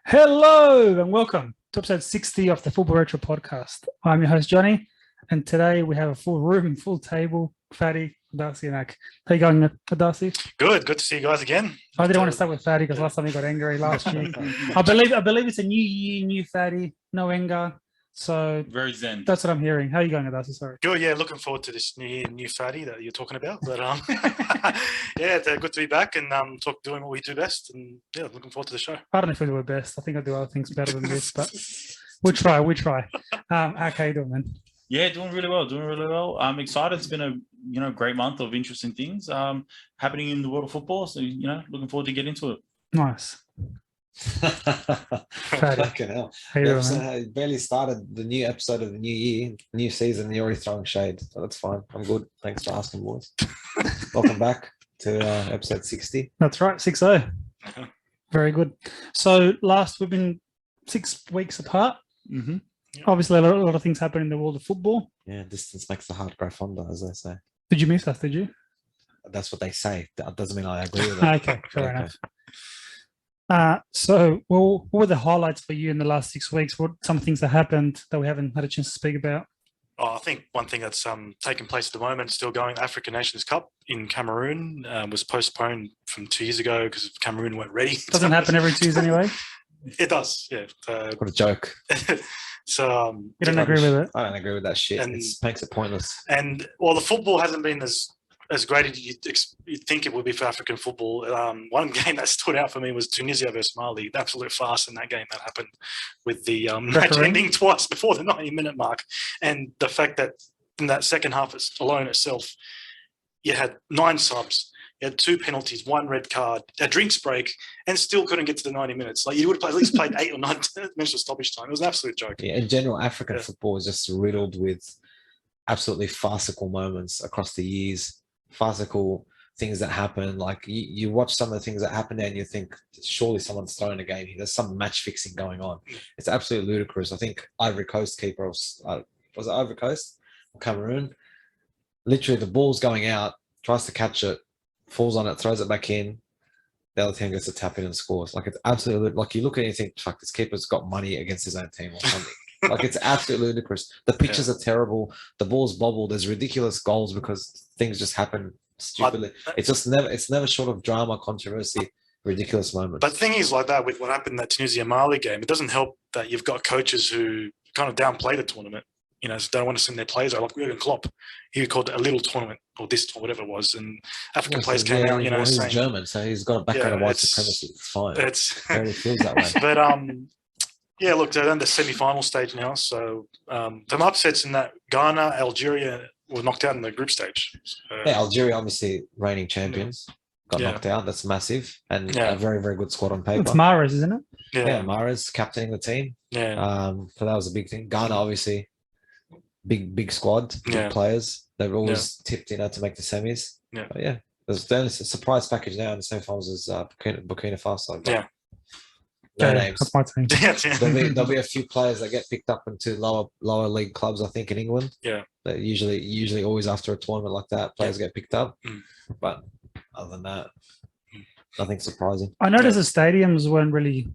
Hello and welcome to episode 60 of the Football Retro Podcast. I'm your host, Johnny, and today we have a full room, full table, Fadi, Adasi, and Ak. How you going, Adasi? Good to see you guys again. I didn't want to start with Fadi because last time he got angry last year. I believe it's a new year, new Fadi, no anger. So very zen. That's what I'm hearing. How are you going, Adasi? Sorry. Good, yeah. Looking forward to this new Fadi that you're talking about. But yeah, good to be back and doing what we do best. And yeah, looking forward to the show. I don't know if we do our best. I think I do other things better than this, but we try. Ak, how you doing, man? Yeah, doing really well. I'm excited. It's been a great month of interesting things happening in the world of football. So looking forward to get into it. Nice. Fucking hell. I barely started the new episode of the new year, new season, and you're already throwing shade. So that's fine. I'm good. Thanks for asking, boys. Welcome back to episode 60. That's right, 60. Very good. So we've been 6 weeks apart. Mm-hmm. Obviously, a lot of things happen in the world of football. Yeah, distance makes the heart grow fonder, as they say. Did you miss us, did you? That's what they say. That doesn't mean I agree with it. Okay, fair enough. What were the highlights for you in the last 6 weeks? What some things that happened that we haven't had a chance to speak about? I think one thing that's taking place at the moment, still going, the African Nations Cup in Cameroon was postponed from 2 years ago because Cameroon weren't ready. Doesn't happen every 2 years anyway? It does, yeah. What a joke. So you don't agree with it? I don't agree with that shit. It makes it pointless. And the football hasn't been as great as you'd think it would be for African football. One game that stood out for me was Tunisia versus Mali. The absolute farce in that game that happened with the match ending twice before the 90-minute mark. And the fact that in that second half alone itself, you had 9 subs, you had 2 penalties, 1 red card, a drinks break, and still couldn't get to the 90 minutes. Like you would have at least played 8 or 9 minutes of stoppage time. It was an absolute joke. Yeah, in general, African football is just riddled with absolutely farcical moments across the years. Farcical things that happen. Like you watch some of the things that happen there and you think surely someone's throwing a game here. There's some match fixing going on. It's absolutely ludicrous. I think Ivory Coast keeper was it Ivory Coast or Cameroon? Literally the ball's going out, tries to catch it, falls on it, throws it back in. The other team gets to tap in and scores. Like it's absolutely like you look at it and you think, fuck, this keeper's got money against his own team or something. Like it's absolutely ludicrous. The pitches are terrible. The ball's bobbled. There's ridiculous goals because things just happen stupidly. It's never short of drama, controversy, ridiculous moments. But the thing is, like that with what happened in that Tunisia Mali game, it doesn't help that you've got coaches who kind of downplay the tournament. So they don't want to send their players out. Like Jurgen Klopp, he called it a little tournament or this or whatever it was, and African players came out. He's saying, German, so he's got a background of white supremacy. It's fine. It feels that way. But yeah, look, they're in the semi-final stage now. So some upsets in that Ghana, Algeria were knocked out in the group stage. Algeria, obviously reigning champions, got knocked out. That's massive. And a very, very good squad on paper. It's Mahrez, isn't it? Yeah, Mahrez captaining the team. Yeah. So that was a big thing. Ghana, obviously, big squad, big players. They've always tipped to make the semis. Yeah. But there's only a surprise package now in the semi-finals is Burkina Faso. Yeah. No names. That's my team. There'll be a few players that get picked up into lower league clubs, I think, in England. Yeah. That usually always after a tournament like that, players get picked up. But other than that, nothing surprising. I noticed the stadiums weren't really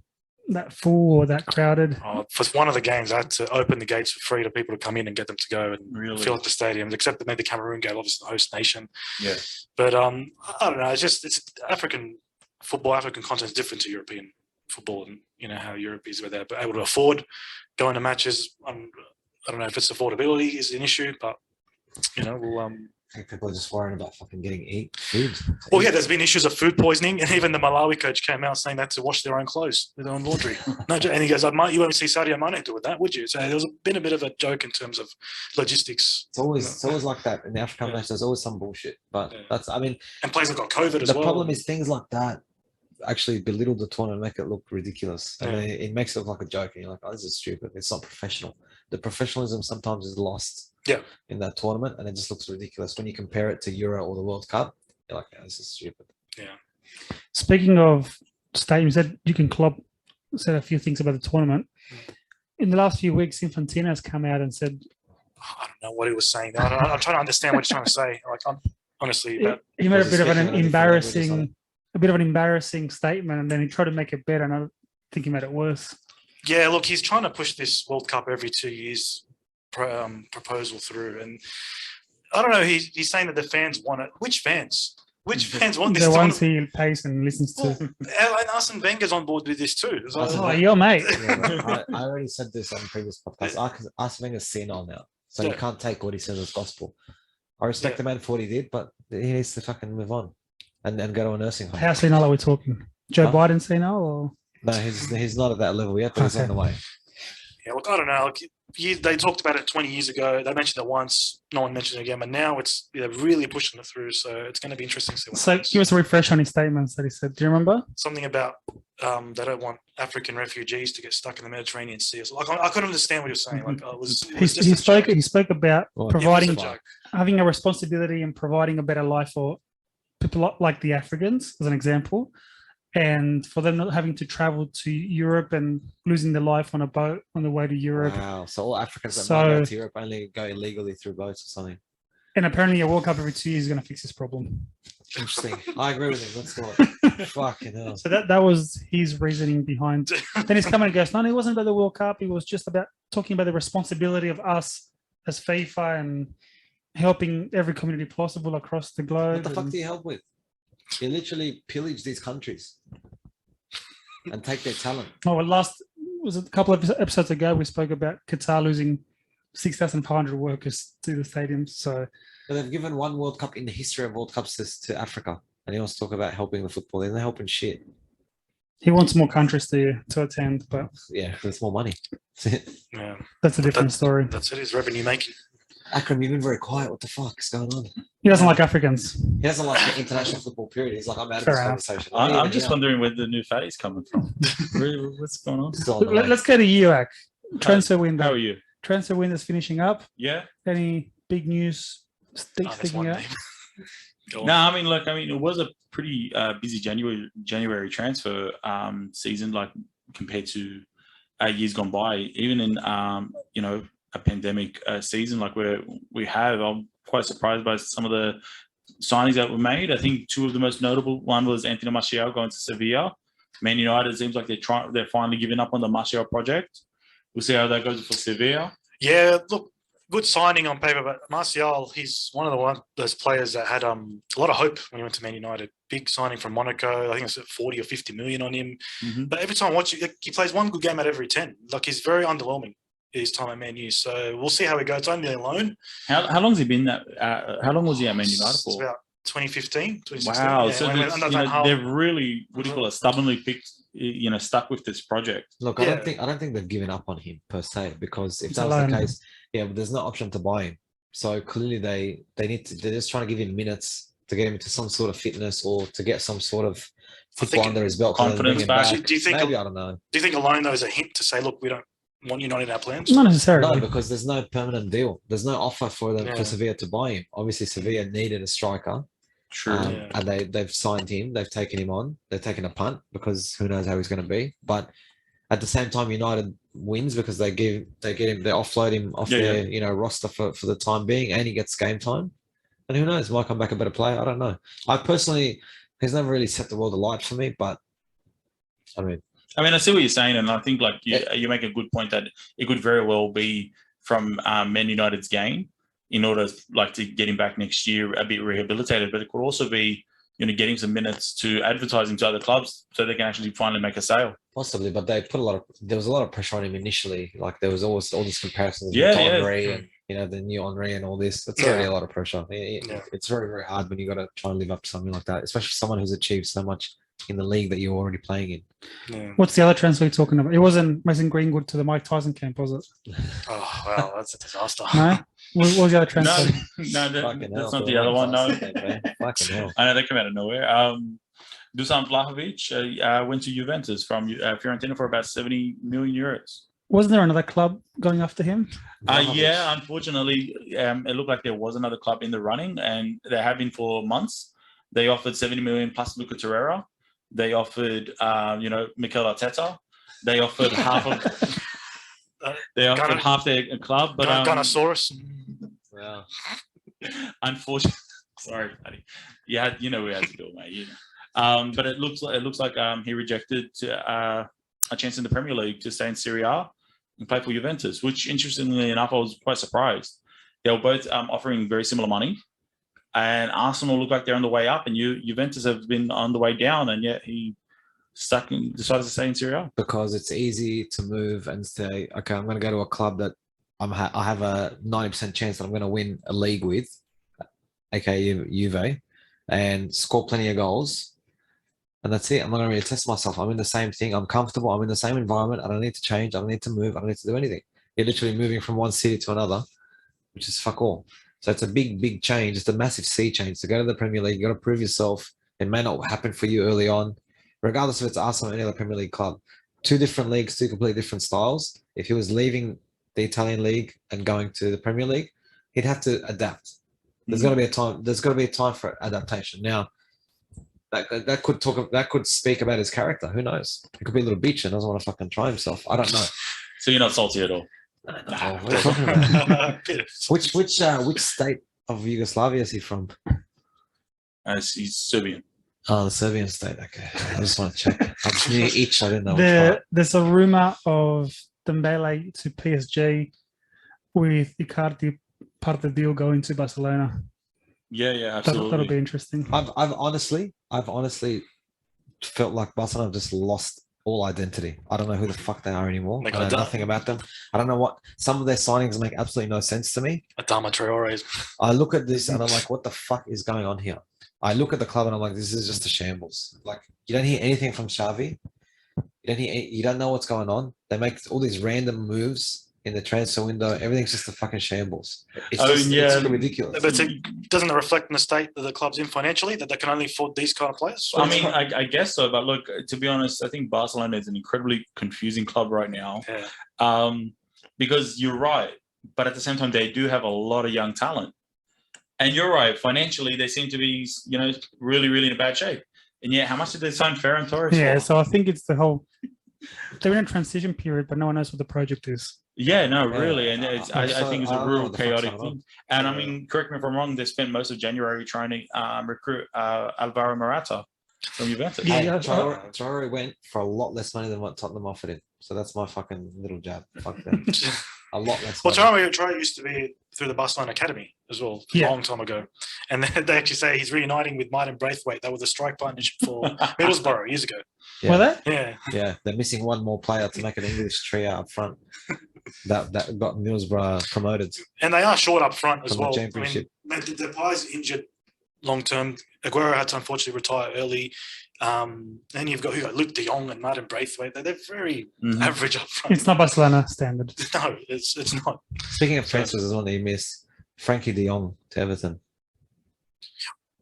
that full or that crowded. For one of the games, I had to open the gates for free to people to come in and get them to go and fill up the stadiums, except that maybe the Cameroon game, obviously the host nation. Yeah. But I don't know. It's African football, African content is different to European football, and how Europe is where they're able to afford going to matches. I don't know if it's affordability is an issue, but we'll I think people are just worrying about fucking getting food. Well, yeah, there's been issues of food poisoning, and even the Malawi coach came out saying they had to wash their own clothes, their own laundry. And he goes, you won't see Sadio Mane doing that, would you? So there's been a bit of a joke in terms of logistics. It's always like that in the African match. There's always some bullshit, but and players have got COVID as well. The problem is things like that actually belittle the tournament, make it look ridiculous. I mean, it makes it look like a joke, and you're like, oh, this is stupid. It's not professional. The professionalism sometimes is lost in that tournament, and it just looks ridiculous. When you compare it to Euro or the World Cup, you're like, oh, this is stupid. Yeah. Speaking of stadiums, that Jurgen Klopp said a few things about the tournament. In the last few weeks, Infantino has come out and said, I don't know what he was saying. I'm trying to understand what he's trying to say. Like, I'm honestly, he made a bit of an embarrassing statement, and then he tried to make it better. And thinking about it worse. Yeah, look, he's trying to push this World Cup every 2 years proposal through, and I don't know. He's saying that the fans want it. Which fans? Which fans want this? The ones he pays and listens to. Well, and Arsene Wenger's on board with this too. It's like, Oh, your mate. Yeah, I already said this on previous podcasts. Arsene Wenger's senile now, so you Yeah. can't take what he says as gospel. I respect the man for what he did, but he needs to fucking move on and go to a nursing home. How senile are we talking? Joe Huh? Biden senile or? No, he's not at that level yet, but he's on the way. yeah, look, I don't know. Like, they talked about it 20 years ago. They mentioned it once. No one mentioned it again. But now they're really pushing it through. So it's going to be interesting to see what So happens. give us a refresh on his statements that he said. Do you remember? Something about they don't want African refugees to get stuck in the Mediterranean Sea. So, like, I couldn't understand what he was saying. Like, it was just He a spoke. joke. He spoke about Well, It was providing, a joke. having a responsibility and providing a better life for people like the Africans, as an example, and for them not having to travel to Europe and losing their life on a boat on the way to Europe. Wow. So all Africans that So- might go to Europe only go illegally through boats or something. And apparently, a World Cup every 2 years is going to fix this problem. Interesting. I agree with him. Let's do it. Fucking hell. So that was his reasoning behind. Then he's coming and goes, no, it wasn't about the World Cup. It was just about talking about the responsibility of us as FIFA and helping every community possible across the globe. What the fuck and- do you help with? You literally pillage these countries and take their talent. Oh, well, was it a couple of episodes ago, we spoke about Qatar losing 6,500 workers to the stadiums. So But they've given one World Cup in the history of World Cups to Africa. And he wants to talk about helping the football. They're not helping shit. he wants more countries to attend, but Yeah, there's more money. Yeah, that's a different story. that's it. Is revenue making. Akram, you've been very quiet. What the fuck is going on? He doesn't like Africans. He doesn't like the international football period. He's like, I'm out of Fair this enough. conversation. I'm just wondering where the new Fadi's coming from. What's going on? Still on the way. Let's go to UAC. Transfer window. How are you? Transfer window's finishing up. Yeah. Any big news Oh, there's sticking one out? name. Go on. No, I mean, look, it was a pretty busy January transfer season, like compared to years gone by. Even in a pandemic season like we have, I'm quite surprised by some of the signings that were made. I think two of the most notable one was Anthony Martial going to Sevilla. Man United seems like they're finally giving up on the Martial project. We'll see how that goes for Sevilla. Yeah, look, good signing on paper, but Martial, he's one of those players that had a lot of hope when he went to Man United. Big signing from Monaco. I think it's 40 or 50 million on him. Mm-hmm. But every time I watch it, he plays one good game out of every 10. Like, he's very underwhelming his time at Man U. So we'll see how he goes. It's only a loan. How long's he been that? How long was he at Man United It's for? about 2015, 2016. Wow, Yeah, so when- that's, under Van Gaal. they've really, what do you call it, stubbornly picked, stuck with this project. Look, Yeah. I don't think they've given up on him per se, because if It's that a was the loan. case, but there's no option to buy him. So clearly they're just trying to give him minutes to get him into some sort of fitness or to get some sort of football think under his belt. confidence back. Do you think Maybe, I don't know. Do you think a loan, though, is a hint to say, look, we don't want you not in our plans? Not No, necessarily. because there's no permanent deal. There's no offer for them Yeah. for Sevilla to buy him. Obviously, Sevilla needed a striker, True. Yeah. and they've signed him. They've taken him on. They've taken a punt because who knows how he's going to be. But at the same time, United wins because they offload him off Yeah, their roster for the time being, and he gets game time. And who knows, might come back a better player. I don't know. I personally, he's never really set the world alight for me, but I mean, I see what you're saying, and I think like you make a good point that it could very well be from Man United's gain in order like to get him back next year a bit rehabilitated, but it could also be getting some minutes to advertising to other clubs so they can actually finally make a sale. possibly. But they put there was a lot of pressure on him initially. Like there was always all these comparisons Yeah, with yeah. Henry and the new Henry and all this. It's already a lot of pressure. It's very, very hard when you got to try and live up to something like that, especially someone who's achieved so much in the league that you're already playing in. Yeah. What's the other transfer you're talking about? It wasn't Mason Greenwood to the Mike Tyson camp, was it? Oh, wow, that's a disaster. No? What was the other No, transfer? Fucking hell, that's not for the other one. No, Fucking hell. I know they come out of nowhere. Dusan Vlahovic went to Juventus from Fiorentina for about 70 million euros. Wasn't there another club going after him? Yeah, unfortunately, it looked like there was another club in the running, and they have been for months. They offered 70 million plus Luca Torreira. They offered, Mikel Arteta. They offered half of. They offered half their club, but Gunnosaurus. Wow. unfortunately, sorry, Fadi. Yeah, we had to do it, mate. But it looks like he rejected a chance in the Premier League to stay in Serie A and play for Juventus, which interestingly enough, I was quite surprised. They were both offering very similar money, and Arsenal look like they're on the way up, and Juventus have been on the way down, and yet he decided to stay in Serie A. Because it's easy to move and say, okay, I'm going to go to a club that I have a 90% chance that I'm going to win a league with, aka Juve, and score plenty of goals. And that's it. I'm not going to really test myself. I'm in the same thing. I'm comfortable. I'm in the same environment. I don't need to change. I don't need to move. I don't need to do anything. You're literally moving from one city to another, which is fuck all. So it's a big, big change. It's a massive sea change. To go to the Premier League, you got to prove yourself. It may not happen for you early on, regardless if it's Arsenal or any other Premier League club. Two different leagues, two completely different styles. If he was leaving the Italian league and going to the Premier League, he'd have to adapt. There's got to be a time. There's got to be a time for adaptation. Now, that could speak about his character. Who knows? He could be a little bitch and doesn't want to fucking try himself. I don't know. So you're not salty at all? No, what are you talking about? Which state of Yugoslavia is he from? He's Serbian. Oh, the Serbian state. Okay, I just want to check. I just knew each. I didn't know. There's a rumor of Dembele to PSG with Icardi part of the deal going to Barcelona. Yeah, absolutely. That'll be interesting. I've honestly felt like Barcelona just lost all identity. I don't know who the fuck they are anymore. I know nothing about them. I don't know what some of their signings make absolutely no sense to me. Adama Traore. I look at this and I'm like, what the fuck is going on here? I look at the club and I'm like, this is just a shambles. Like, you don't hear anything from Xavi. You don't know what's going on. They make all these random moves in the transfer window. Everything's just a fucking shambles. It's ridiculous. But doesn't it reflect in the state that the club's in financially, that they can only afford these kind of players? I mean, I guess so. But look, to be honest, I think Barcelona is an incredibly confusing club right now. Yeah. Because you're right. But at the same time, they do have a lot of young talent. And you're right. Financially, they seem to be, really, really in a bad shape. And yet, how much did they sign Ferran Torres for? So I think it's the whole... They're in a transition period, but no one knows what the project is. Yeah, no, really. And I think it's a real chaotic thing. And I mean, correct me if I'm wrong, they spent most of January trying to recruit Alvaro Morata from Juventus. Yeah, Traore went for a lot less money than what Tottenham offered him. So that's my fucking little jab. Fuck them. A lot less money. Well, Traore used to be through the Barcelona Academy as well, a long time ago. And they actually say he's reuniting with Martin Braithwaite. That was a strike partnership for Middlesbrough years ago. Yeah. Were they? Yeah. Yeah, they're missing one more player to make an English trio up front. That got Middlesbrough promoted. And they are short up front as well. Championship. I mean, the players injured long term. Aguero had to unfortunately retire early. And you've got Luke de Jong and Martin Braithwaite. They're very average up front. It's not Barcelona standard. No, it's not. Speaking of transfers, there's one that you missed. Frankie de Jong to Everton.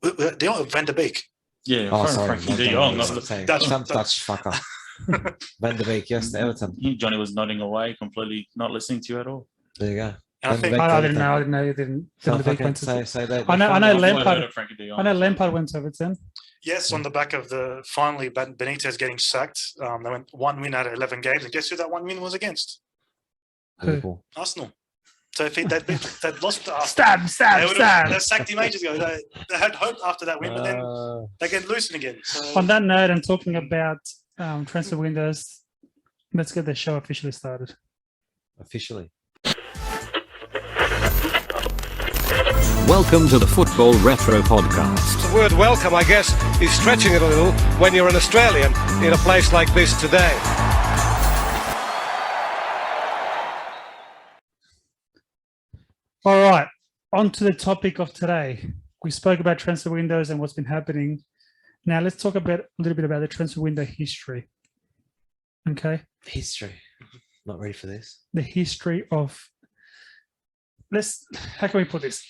De Jong, Van der Beek. Yeah, Frankie de Jong. Some Dutch fucker. Van der Beek, yes, to Everton. Johnny was nodding away, completely not listening to you at all. There you go. I didn't know. You didn't. Say that. I know Lampard. I know Lampard went to Everton. Yes, on the back of the finally Benitez getting sacked, they went 1 win out of 11 games, and guess who that 1 win was against? Liverpool. Arsenal. So if they'd lost to Arsenal, they sacked him ages ago. They had hope after that win, but then they get loosened again. So. On that note, and talking about transfer windows, let's get the show officially started. Officially. Welcome to the Football Retro Podcast. The word welcome, I guess, is stretching it a little when you're an Australian in a place like this today. All right, on to the topic of today. We spoke about transfer windows and what's been happening. Now let's talk a little bit about the transfer window history. Okay? History. Not ready for this. The history of... How can we put this?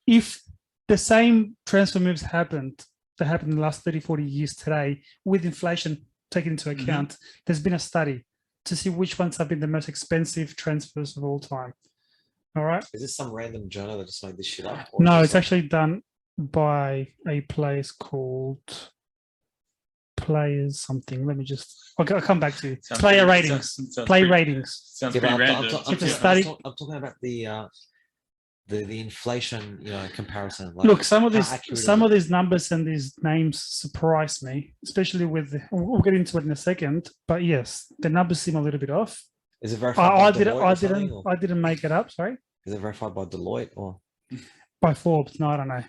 If the same transfer moves that happened in the last 30, 40 years today, with inflation taken into account, there's been a study to see which ones have been the most expensive transfers of all time. All right? Is this some random journal that just made this shit up? No, it's actually done by a place called Players something. Let me just... I'll come back to you. Player ratings. Play ratings. Sounds pretty random. It's a study. I'm talking about the the inflation, comparison. Like, Look, some of how these accurate is some it? of these numbers and these names surprise me, especially with we'll get into it in a second. But yes, the numbers seem a little bit off. Is it verified by Deloitte or something, or I didn't make it up. Sorry, is it verified by Deloitte or? by Forbes. No, I don't know.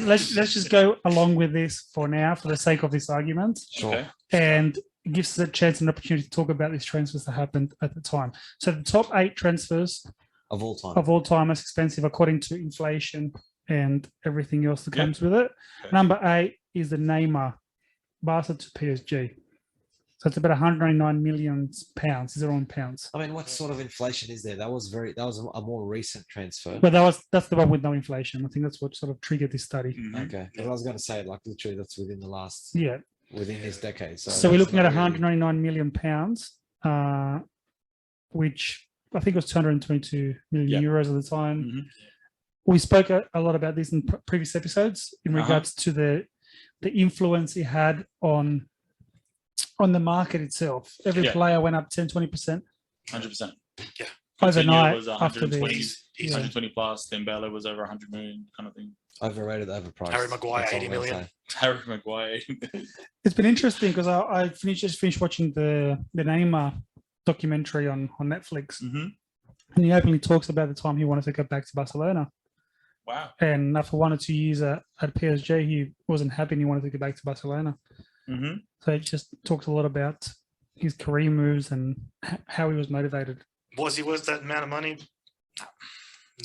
Let's just go along with this for now, for the sake of this argument, Sure. Okay. and it gives us a chance and opportunity to talk about these transfers that happened at the time. So the top 8 transfers Of all time. of all time as expensive according to inflation and everything else that Yeah. comes with it. Okay. Number 8 is the Neymar, Barca to PSG. So it's about 199 million pounds. These are all in pounds. I mean, what sort of inflation is there? That was a more recent transfer. But that's the one with no inflation. I think that's what sort of triggered this study. Mhm. Okay, because I was going to say, like, literally, that's within the last Yeah. within this decade. So we're that's looking at not really- 199 million pounds, which I think was 222 million Yeah. euros at the time. Mhm. We spoke a lot about this in previous episodes in Uh-huh. regards to the influence it had on the market itself. Every Yeah. player went up 10-20% 100%. Yeah. overnight was after 120, these. He's 120 plus. Dembele was over 100 million kind of thing. overrated, overpriced. Harry Maguire, That's all 80 I'm gonna million. say. Harry Maguire. It's been interesting because I just finished watching the Neymar documentary on Netflix, hmm and he openly talks about the time he wanted to go back to Barcelona. Wow. And after 1 or 2 years at PSG, he wasn't happy and he wanted to go back to Barcelona. hmm So it just talked a lot about his career moves and how he was motivated. Was he worth that amount of money?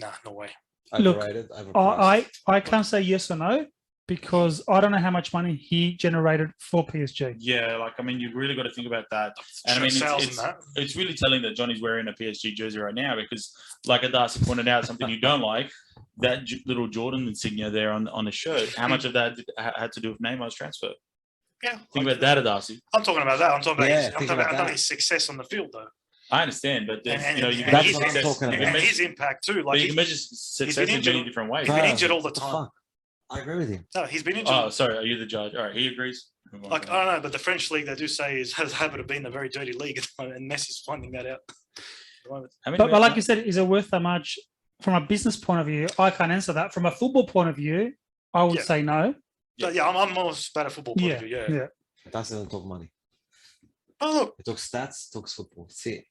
No, no way. Look, Overrated, overpriced. I can't say yes or no because I don't know how much money he generated for PSG. Yeah, like, I mean, you've really got to think about that. And I mean, Sales it's, and that. it's really telling that Johnny's wearing a PSG jersey right now because, like Adasi pointed out, something you don't like, that little Jordan insignia there on the shirt, how much of that had to do with Neymar's transfer? Yeah. Think about that, Adasi. I'm talking about that. I'm talking about, Yeah, his, I'm think talking about about that. his success on the field, though. I understand, but there's, And, you know, you and can That's measure what I'm success. talking You and can measure, his impact too. but Like you can measure been success in injured. many different ways. He's been Bro, injured all the what time. fuck? I agree with him. No, he's been injured. Oh, sorry, are you the judge? All right, he agrees. Move on. Like I don't know, but the French league they do say has a habit of being a very dirty league, and Messi's finding that out. At the moment. How many But like you said, is it worth that much? From a business point of view, I can't answer that. From a football point of view, I would Yeah. say no. So, yeah, I'm more about a football point Yeah, of view. Yeah. yeah. That doesn't talk money. Oh look, It talks stats, talks football. See it.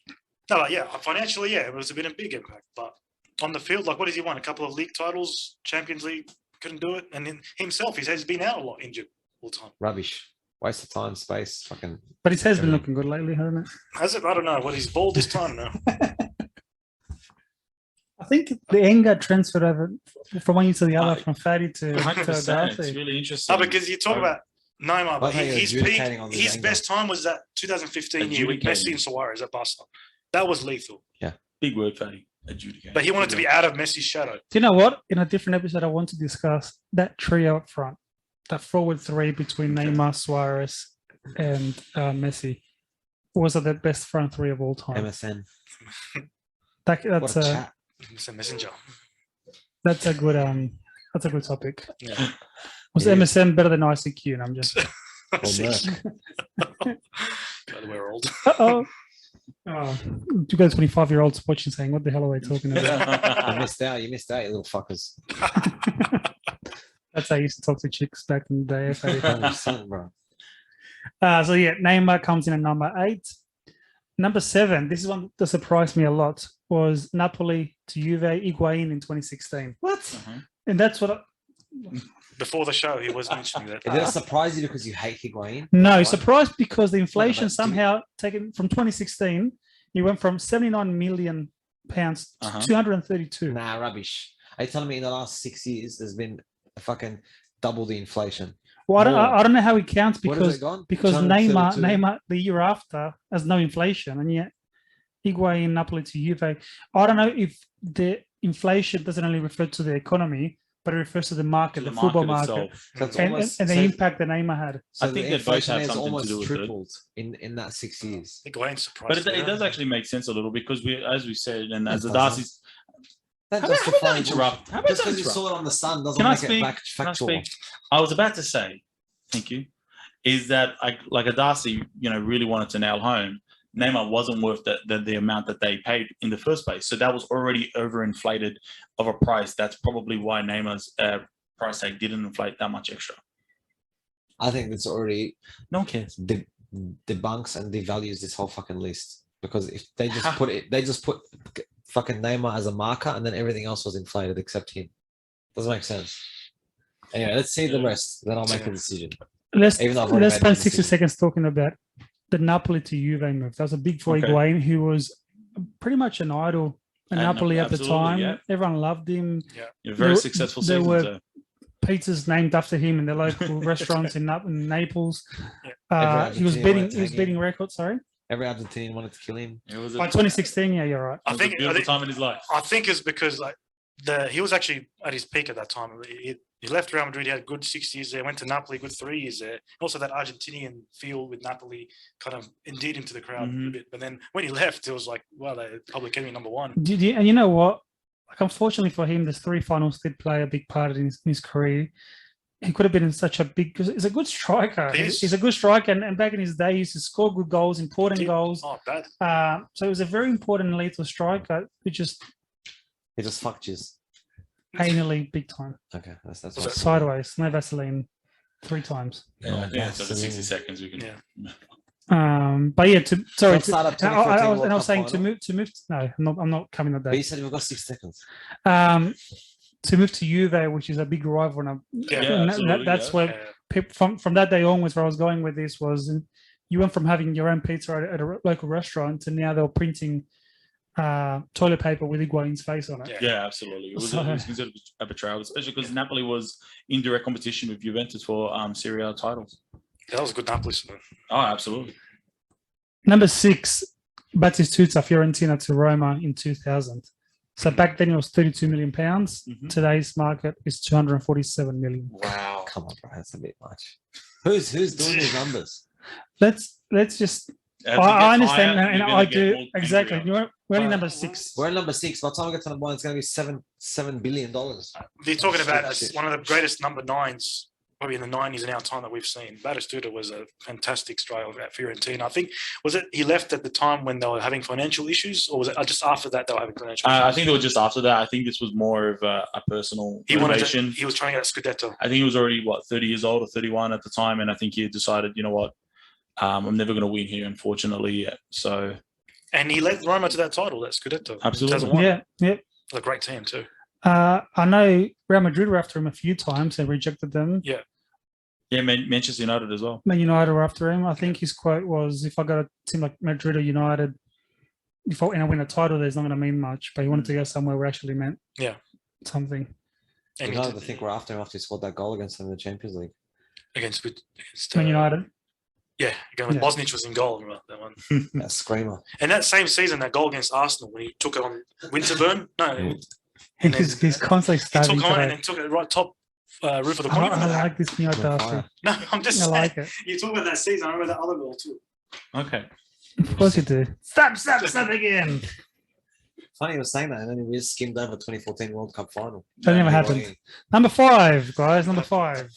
no, like, yeah, financially, yeah, it was been a big impact, but on the field, like, what has he won? A couple of league titles, Champions League, couldn't do it, and then himself, he's been out a lot, injured all the time. Rubbish. Waste of time, space, fucking. But his hair's been Everything. looking good lately, hasn't it? Has it? I don't know. What he's bald this time now. I think the Enga transferred over from one year to the other, Uh, from Fadi to 100%. It's Adasi. really interesting. No, because you talk I- about Neymar, Love but how you're his adjudicating on peak, the his Wenger. best time was that 2015 year with Messi Adjudicating. and Suarez at Barca. That was lethal. Big word, Fadi. Adjudicating. But he wanted to be out of Messi's shadow. Do you know what? In a different episode, I want to discuss that trio up front, that forward three between Neymar, Suarez, and Messi. Was the best front three of all time? MSN. That's What a chat. It's a messenger. that's a good topic. Yeah. Was It is. MSN better than ICQ? And I'm just Or Merck. By the way, we're old. oh. You guys 25-year-olds watching saying, what the hell are they talking about? You missed out. You missed out, you little fuckers. That's how I used to talk to chicks back in the day. 100%, bro. So yeah, Neymar comes in at number 8. Number 7, this is one that surprised me a lot, was Napoli to Juve, Higuain in 2016. What? Uh-huh. And that's what Before the show, he was mentioning that. Did that surprise you because you hate Higuain? No, Why? surprised because the inflation but do- somehow taken from 2016, he went from 79 million pounds to Uh-huh. 232. Nah, rubbish. Are you telling me in the last 6 years there's been fucking double the inflation? Well, More. I don't know how he counts What has because it gone? because 232. Neymar the year after has no inflation, and yet Higuain, Napoli to Juve. I don't know if the inflation doesn't only refer to the economy, but it refers to the market, To the football market, itself. So it's and almost, the so- impact that Neymar had. so I think the they both inflation have has something to almost do with it. tripled in that 6 years. Higuain surprised. But it me, does huh? actually make sense a little because as we said, and as It Adasi's. That How about justifies that interrupt? How about Just that because you interrupt? saw it on the sun doesn't Can I make speak? it back Can I factual. speak? I was about to say, thank you, is that like Adasi, really wanted to nail home Neymar wasn't worth the amount that they paid in the first place. So that was already overinflated of a price. That's probably why Neymar's price tag didn't inflate that much extra. I think it's already No one cares. debunks and devalues this whole fucking list, because if they just put fucking Neymar as a marker and then everything else was inflated except him. Doesn't make sense. Anyway, let's see the rest. Then I'll make a decision. Let's Even though I've already made spend the 60 decision. seconds talking about the Napoli to Juve move. That was a big for Okay. Higuain, who was pretty much an idol in Napoli at the Absolutely, time. yeah. Everyone loved him. Very There- successful there season. were- So. Pizzas named after him in the local restaurants in Naples. Every He was Argentinian beating wanted to hang beating him. records. Sorry, Every Argentinian wanted to kill him. It was by 2016. Yeah, you're right. It was a beautiful time in his life. I think it's because like he was actually at his peak at that time. He left Real Madrid. He had a good 6 years there. Went to Napoli, good 3 years there. Also, that Argentinian feel with Napoli kind of endeared him to the crowd a bit. But then when he left, it was like, well, they're public enemy number one. And you know what? Like, unfortunately for him, the 3 finals did play a big part in his career. He could have been in such a big, because he's a good striker. He's a good striker, and back in his day, he used to score good goals, important goals. Oh, bad. So he was a very important and lethal striker, who just He just fucked you. anally big time. Okay, that's Was it- Sideways, no Vaseline, 3 times. Yeah, I think that's over Vaseline. 60 seconds. We can. Yeah. But yeah, sorry. Don't start up I 2014 was World saying Cup to final. move. No, I'm not coming that But you day. said we've got 6 seconds. To move to Juve, which is a big rival, and Yeah, and absolutely, that's yeah. where from that day onwards, where I was going with this was, you went from having your own pizza at a local restaurant to now they're printing toilet paper with Higuain's face on it. Yeah. Yeah, absolutely. It was considered a betrayal, especially because Napoli was in direct competition with Juventus for Serie A titles. That was a good Napoli. So. Oh, absolutely. Number 6, Batistuta, Fiorentina to Roma in 2000. So back then it was 32 million pounds. Mhm. Today's market is 247 million. Wow. Come on, bro, that's a bit much. Who's doing these numbers? Let's just. I understand, and I do exactly. We're only number 6. We're at number 6. By the time we get to number 1, it's going to be $7 billion. They're talking about as Shit. one of the greatest number 9s, probably in the 90s in our time that we've seen. Batistuta was a fantastic striker at Fiorentina. I think, was it he left at the time when they were having financial issues, or was it just after that they were having financial issues? I think it was just after that. I think this was more of a personal he wanted motivation. he was trying to get a Scudetto. I think he was already 30 years old or 31 at the time, and I think he had decided, you know what, I'm never going to win here, unfortunately. So And he led Roma to that title, that Scudetto. Absolutely. 2001. Yeah. A great team too. I know Real Madrid were after him a few times and rejected them. yeah, Manchester United as well. Man United were after him. I think his quote was, "If I got a team like Madrid or United, and I win a title, there's not going to mean much." But he wanted to go somewhere where actually meant something. And You know, I think we're after him after he scored that goal against them in the Champions League. against Man United. Yeah, again, when Yeah. Bosnich was in goal, remember that one. That screamer. And that same season, that goal against Arsenal when he took it on Winterburn. No, Mm. And then- He's constantly he starting took on and today. then took it right top roof of the I corner. like this new Adasi. fire. No, I'm just I saying. like it. You talk about that season. I remember that other goal too. Okay. Of course you do. Stop again. Funny you were saying that, and then we just skimmed over 2014 World Cup final. That never happened. Number 5, guys. Number 5.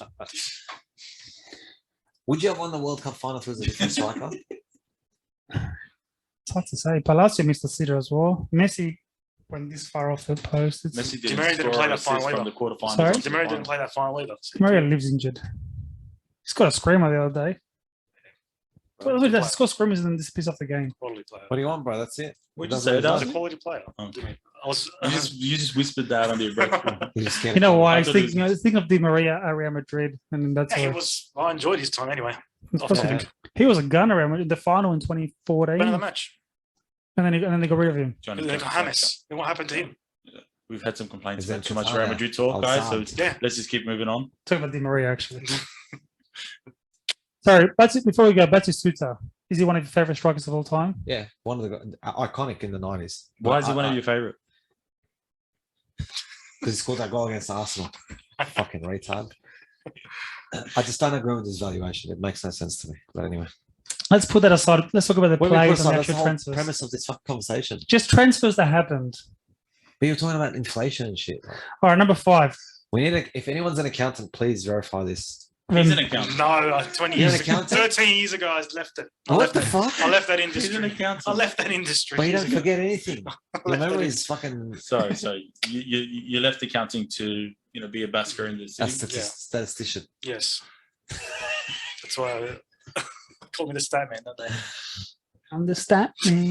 Would you have won the World Cup final if it was a different striker? It's hard to say. Palacio missed the sitter as well. Messi went this far off the post. Messi Di didn't Maria didn't score play an that assist final from either. the quarterfinals. Sorry? to the Di Maria didn't final. play that final either. Maria lives injured. He's got a screamer the other day. Who does score screamers and this piece off the game? Quality player. What do you want, bro? That's it. What'd He you does say, what he Adasi? He's does. a quality player. Oh. I was. You just whispered that under your breath. He's just You know why? I He's thought it thinking, thinking of Di Maria at Real Madrid, and that's yeah, he why. was. I enjoyed his time anyway. It's Off possible. topic. He was a gunner in the final in 2014, Man of the match. and then they got rid of him. Johnny They got Johnson. James. Then what happened to him? We've had some complaints Is about that too much Chazana? Real Madrid talk, guys. So Alzheimer's. Yeah. let's just keep moving on. Talk about Di Maria actually. Sorry, before we go, Batistuta. Is he one of your favorite strikers of all time? Yeah, one of the iconic in the 90s. Why is he one of your favorite? Because he scored that goal against Arsenal. Fucking retard. I just don't agree with his valuation. It makes no sense to me. But anyway, Let's put that aside. Let's talk about the when we put players aside, and that's the actual whole transfers. premise of this fucking conversation. Just transfers that happened. But you're talking about inflation and shit. Like, All right, number 5. we need if anyone's an accountant, please verify this. He's Then- an accountant. No, 20 You're years an ago, accountant? 13 years ago, I left it. I What left the it. fuck? I left that He's an industry. I accountant. left that industry. But you years don't ago. forget anything. I Your left that memory in- is fucking. Sorry. You left accounting to be a busker in the A city. statistician. Yes. That's why I call me the stat man, don't they? Understand me.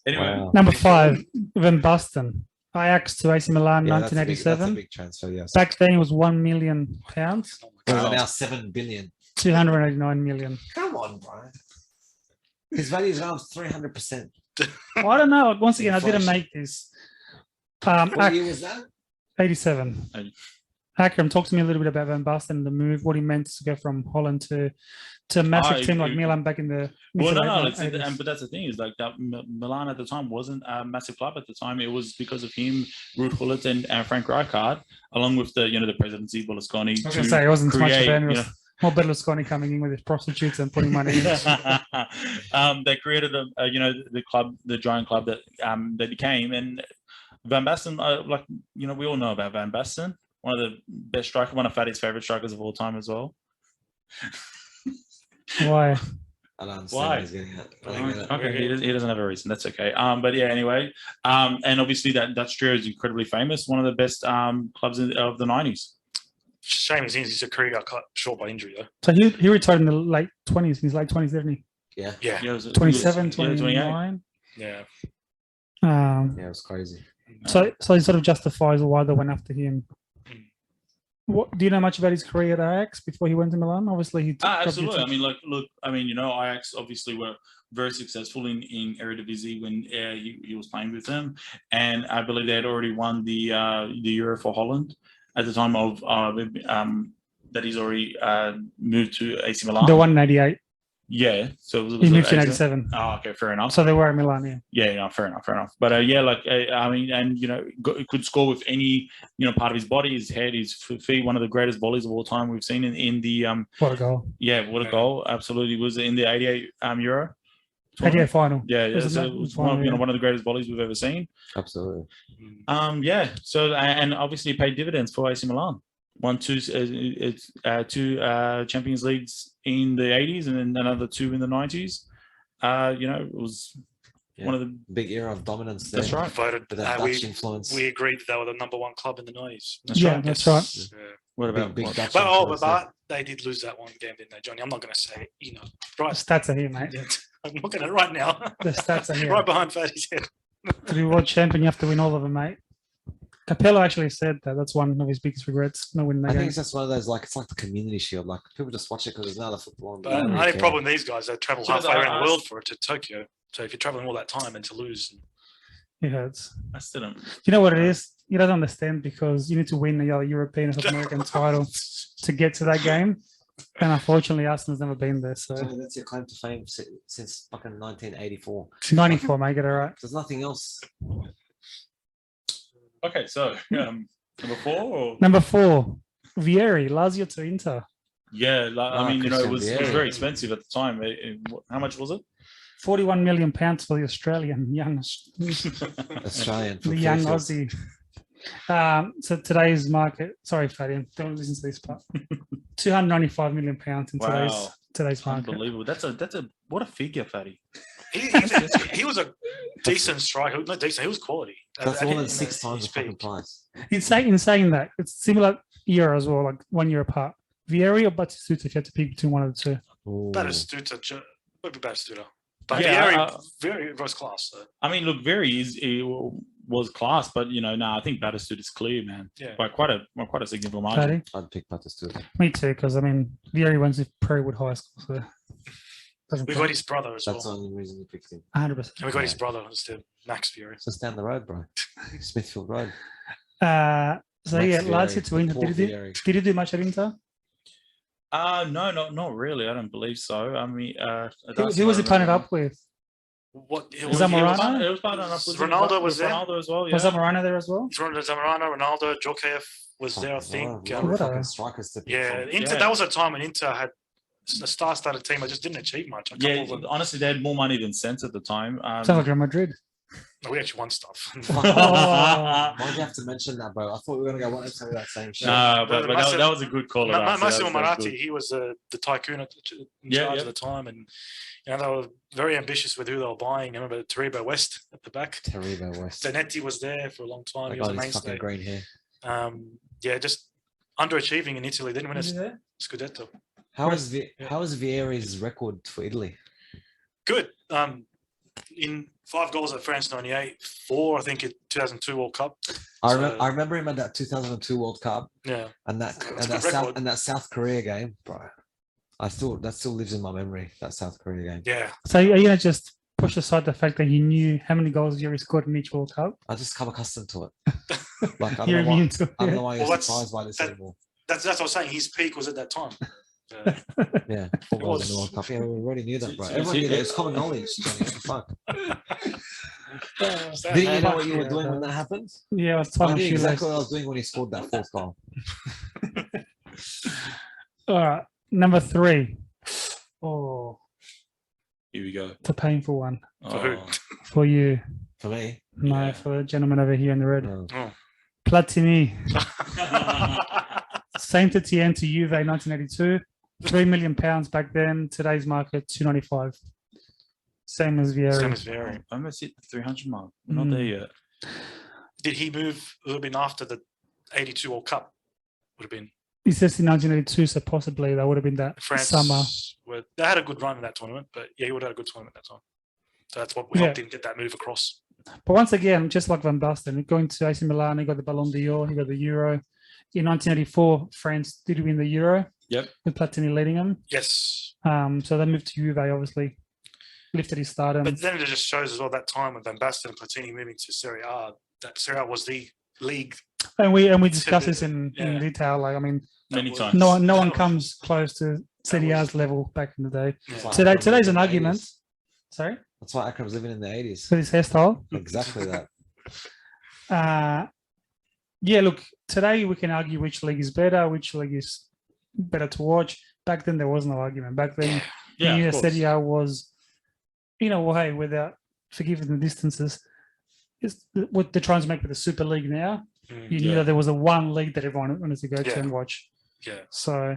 Anyway, Wow. Number 5, Van Basten. Ajax to AC Milan, Yeah, that's a 1987. big transfer, yes. Back then it was £1 million, Oh my Well, God. now 7 billion. 289 million. Come on, bro. His value is around 300%. Well, I don't know. Like, once again, I didn't Inflation. make this. What year was that? 87. Akram, talk to me a little bit about Van Basten, the move, what he meant to go from Holland to a massive team like Milan back in the well, mid- no, to it's, late 80s. but that's the thing is like that Milan at the time wasn't a massive club at the time. It was because of him, Ruud Gullit, and Frank Rijkaard, along with the the presidency Berlusconi. I was going to say, it wasn't too much of create, it. It was more Berlusconi coming in with his prostitutes and putting money in. they created the club, the giant club that they became. And Van Basten, we all know about Van Basten, one of the best strikers, one of Fadi's favorite strikers of all time as well. Why? I don't understand Why? what he's getting at. I don't get it. Okay, he doesn't have a reason. That's okay. But yeah, anyway, and obviously that Dutch trio is incredibly famous. One of the best clubs of the 90s. Shame is his career got cut short by injury, though. So he retired in the late 20s. He's late 20s, didn't he? Yeah. Yeah. Yeah, it was- 27, yeah, 28. 29. Yeah. Yeah, it was crazy. So it sort of justifies why they went after him. What do you know much about his career at Ajax before he went to Milan? Obviously, he Absolutely. I mean, Ajax obviously were very successful in Eredivisie when he was playing with them, and I believe they had already won the Euro for Holland at the time of that he's already moved to AC Milan. the one in 88. Yeah, so it was He moved in 87. Oh, okay, fair enough. So they were in Milan, yeah. Yeah, fair enough. But I mean, and could score with any part of his body, his head, his feet. One of the greatest volleys of all time we've seen in the What a goal. yeah, what a goal! Absolutely, was in the 88 Euro. 88 final. Yeah, Wasn't so that- it was final, yeah. one of the greatest volleys we've ever seen. Absolutely. Yeah. So and obviously paid dividends for AC Milan. Won two Champions Leagues in the 80s and then another 2 in the 90s. It was one of the Big era of dominance there. That's right. Voted. With that we, Dutch influence. we agreed that they were the number 1 club in the 90s. Yeah, that's right. Yeah. What about Big what? Dutch But influence there. they did lose that one game, didn't they, Johnny? I'm not going to say, The right. stats are here, mate. I'm not going to right now. The stats are here. Right behind Fadi's head. To be world champion, you have to win all of them, mate. Capello actually said that. That's one of his biggest regrets, not winning I that think game. it's just one of those, like, it's like the community shield. Like, people just watch it because there's not a football on. But They don't the really only care. problem with these guys, they travel So halfway around I- the world for it to Tokyo. So if you're traveling all that time and to lose, It hurts. I still don't. You know what it is? He doesn't understand because you need to win the European or South American title to get to that game. And unfortunately, Arsenal's never been there. So So that's your claim to fame since fucking 1984. 94, mate, get it right. There's nothing else. Okay, so number 4. Or? Number 4, Vieri, Lazio to Inter. Yeah, I mean, it was Christian Vieri. very expensive at the time. How much was it? 41 million pounds for the Australian young, Australian. the from young Fairfield. Aussie. So today's market, sorry, Fadi, don't listen to this part. 295 million pounds in Wow. today's market. Unbelievable. That's a what a figure, Fadi. he was a decent striker. Not decent, he was quality. That's At- more than in 6 times the his fucking peak. price. In saying that, it's similar year as well, like 1 year apart. Vieri or Batistuta, if you had to pick between one of the two. Ooh. Batistuta, maybe Batistuta. But Yeah, very first class. So. I mean, look, he was class, but I think Batterstud is clear, man. Yeah. By quite a significant margin. Fadi? I'd pick Batistuta. Me too, because I mean, Vieri went to Prewood High School, so doesn't We count. got his brother as That's the well. only reason you picked him. 100%. And we got his brother instead, Max Fury. It's just down the road, bro. Smithfield Road. So Max yeah, Vieri, Lazio to Inter. Paul Did he Vieri. do much at Inter? No, not really. I don't believe so. I mean, Who was he playing it up with? What? It Was that Morano? It was partnered up with Ronaldo was there? Ronaldo as well. Yeah. Was Zamorano there as well? Zamorano, Ronaldo, Djokovic was there, I think. What What fucking a- strikers to pick Yeah, from. Inter. Yeah. That was a time when Inter had a star-studded team. I just didn't achieve much. A couple Yeah, of them. honestly, they had more money than sense at the time. Sounds like Real Madrid. No, we actually won stuff. Oh. Why'd you have to mention that, bro? I thought we were gonna go one episode with that same shit. No, but Massive- that was a good call. Adasi. Massimo That was Maratti, good. he was the tycoon in Yeah, charge yeah. at the time, and they were very ambitious with who they were buying. I remember Taribo West at the back. Taribo West. Zanetti was there for a long time. That He was guy a with his fucking mainstay. green hair. Just underachieving in Italy. Didn't win a Is he there? Scudetto. How is Vieri's record for Italy? Good. In 5 goals at France '98, 4 I think in 2002 World Cup. I So- remember him at that 2002 World Cup Yeah, and That's a good record. that South Korea game, bro. That still lives in my memory. That South Korea game. yeah. So are you gonna just push aside the fact that he knew how many goals Yuri scored in each World Cup? I just come accustomed to it. Like I You're don't know why, immune to I don't it. know why you're Well, that's- surprised by this that- anymore. That's what I was saying. His peak was at that time. Yeah, 4 goals in the was- World Cup. Yeah, we already knew that, bro. So- Everyone so- knew that. It's common knowledge, Johnny. Fuck. That Didn't you know had- what you were Yeah, doing when no. that happened? Yeah, I was I tying knew my shoelace. exactly what I was doing when he scored that 4th goal. All right, number 3. Oh, Here we go. it's a painful one For who? Oh. for you. For me, No, Yeah. for the gentleman over here in the red. no. Platini. Saint Etienne to Juve 1982. £3 million back then. Today's market 295. Same as Vieri. Same as Vieri. I almost hit the 300 mark. We're not there yet. Did he move a little bit after the '82 World Cup? Would have been He says in 1982, so possibly that would have been that France. summer. They had a good run in that tournament, but yeah, he would have had a good tournament that time. So that's what we Yeah. helped him get that move across. But once again, just like Van Basten, going to AC Milan, he got the Ballon d'Or, he got the Euro. In 1984, France did win the Euro. Yep. With Platini leading them. Yes, So they moved to Juve, obviously. Lifted his stardom. but then it just shows as well that time with Van Basten and Platini moving to Serie A, that Serie A was the league. And we discussed this in Yeah. detail. Like, I mean, Many was- times. no one That comes close to Serie A's level back in the day. Yeah. Today's an argument. Sorry? That's why Akram's living in the 80s. For his hairstyle. Exactly that. Yeah, look, today we can argue which league is better, which league is better to watch. Back then, there was no argument. Back then, Yeah, the of course. Serie A was, in a way, without forgiving the distances, is what they're trying to make with the Super League now. Mm, You knew Yeah. that there was a one league that everyone wanted to go to Yeah. and watch. yeah. So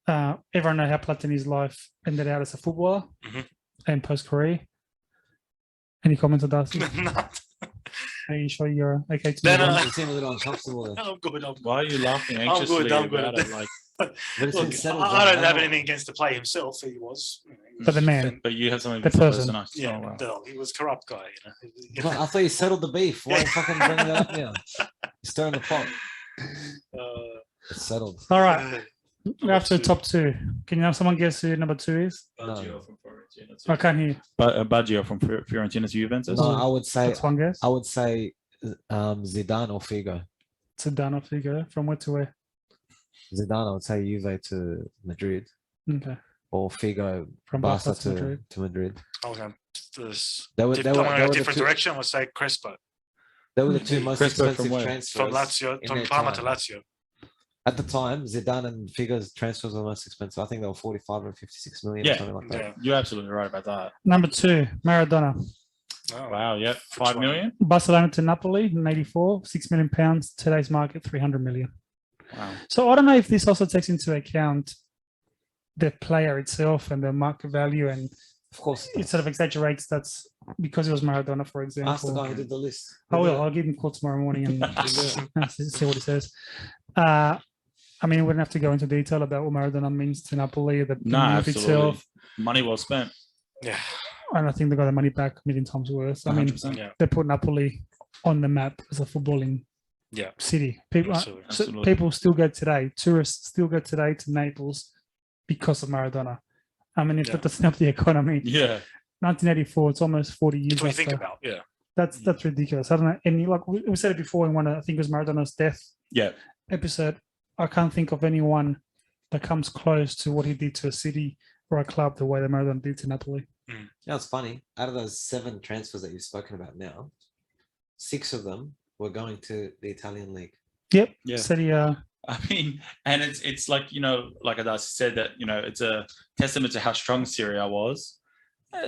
everyone know how Platini's life ended out as a footballer Mhm. and post-career. Any comments on Darcy? No, Are you sure you're okay to Then, move on? You seem a little uncomfortable there. I'm good. I'm good. Why are you laughing I'm anxiously good, I'm good. about it? Like, But it's Look, been settled I down don't have now. anything against the play himself. He was, But the man. but you have something The against person. I see. yeah, Oh, wow. no, he was a corrupt guy. You Well, I thought you settled the beef. Why fucking bring it up now? Stirring the pot. know. It's settled. All right, we're up to the two. top 2. Can you have someone guess who number 2 is? Baggio from Fiorentina. I can't hear. Baggio from Fiorentina to Juventus. No, I would say That's one guess. Zidane or Figo. Zidane or Figo. From where to where? Zidane, I would say Juve to Madrid, Okay. or Figo From Barca Barca to Madrid. to Madrid. I was going this. They were I'm going they a were the different two, direction. I would say Crespo they were the two most Crespo from expensive where? transfers from Lazio, in from their Parma to time. Lazio. At the time, Zidane and Figo's transfers were most expensive. I think they were 45 or 56 million Yeah. or something like that. Yeah. You're absolutely right about that. Number 2, Maradona. Oh, Wow. Yep. Which 5 one? million. Barcelona to Napoli in 84, £6 million. Today's market, 300 million. Wow. So I don't know if this also takes into account the player itself and the market value, and Of course, it sort of exaggerates that's because it was Maradona, for ask the example. guy who did the list. I will. I'll give him a call tomorrow morning and see what he says. I mean, we wouldn't have to go into detail about what Maradona means to Napoli, the No, move absolutely. itself, Money well spent. Yeah. and I think they got the money back a million times worth. I mean, 100%. Yeah. they put Napoli on the map as a footballing Yeah. city. People, Absolutely. Absolutely. people still go today. Tourists still go today to Naples because of Maradona. I mean, if Yeah. that doesn't help the economy, Yeah. 1984, it's almost 40 years. That's what you think after. about. Yeah. That's ridiculous. I don't know. And like we said it before in one, I think it was Maradona's death Yeah. episode. I can't think of anyone that comes close to what he did to a city or a club the way that Maradona did to Napoli. Yeah, it's funny. Out of those 7 transfers that you've spoken about now, 6 of them were going to the Italian league. Yep. Yeah. Serie A. I mean, and it's like, like Adasi said, that, it's a testament to how strong Syria was.